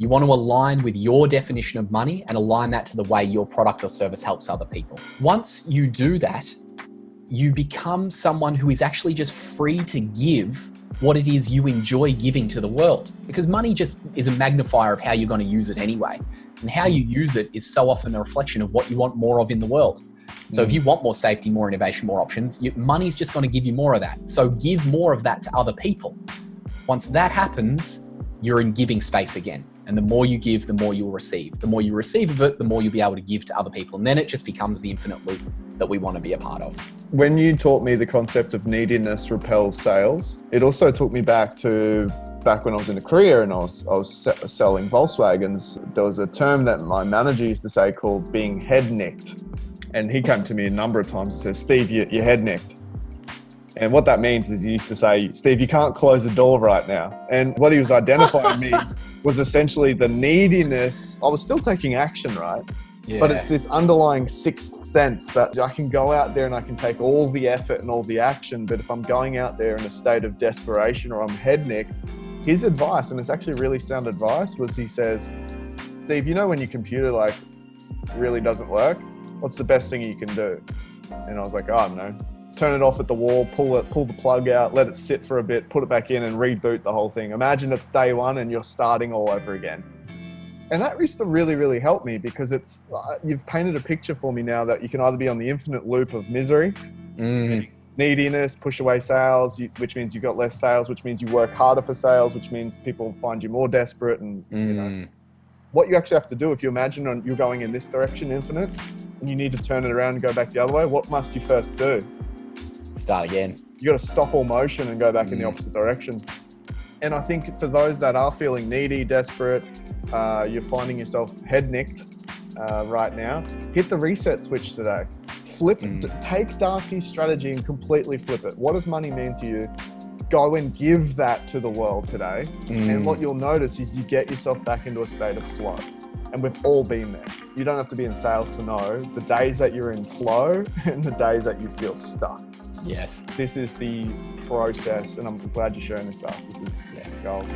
You want to align with your definition of money and align that to the way your product or service helps other people. Once you do that, you become someone who is actually just free to give what it is you enjoy giving to the world, because money just is a magnifier of how you're going to use it anyway. And how you use it is so often a reflection of what you want more of in the world. So if you want more safety, more innovation, more options, money's just going to give you more of that. So give more of that to other people. Once that happens, you're in giving space again. And the more you give, the more you'll receive. The more you receive of it, the more you'll be able to give to other people. And then it just becomes the infinite loop that we want to be a part of. When you taught me the concept of neediness repels sales, it also took me back when I was in a career and I was selling Volkswagens. There was a term that my manager used to say called being head nicked. And he came to me a number of times and says, Steve, you're head nicked. And what that means is he used to say, Steve, you can't close the door right now. And what he was identifying me was essentially the neediness. I was still taking action, right? Yeah. But it's this underlying sixth sense that I can go out there and I can take all the effort and all the action. But if I'm going out there in a state of desperation or I'm head nicked, his advice, and it's actually really sound advice, was he says, Steve, you know when your computer really doesn't work, what's the best thing you can do? And I was like, oh no. Turn it off at the wall, pull the plug out, let it sit for a bit, put it back in and reboot the whole thing. Imagine it's day one and you're starting all over again. And that used to really, really help me, because you've painted a picture for me now that you can either be on the infinite loop of misery, neediness, push away sales, which means you've got less sales, which means you work harder for sales, which means people find you more desperate. And you know what you actually have to do, if you imagine you're going in this direction, infinite, and you need to turn it around and go back the other way, what must you first do? Start again. You got to stop all motion and go back in the opposite direction. And I think for those that are feeling needy, desperate, you're finding yourself head nicked right now, hit the reset switch today. Take Darcy's strategy and completely flip it. What does money mean to you? Go and give that to the world today. And what you'll notice is you get yourself back into a state of flow. And we've all been there. You don't have to be in sales to know the days that you're in flow and the days that you feel stuck. Yes. This is the process, and I'm glad you're sharing this, Darcy. This is gold.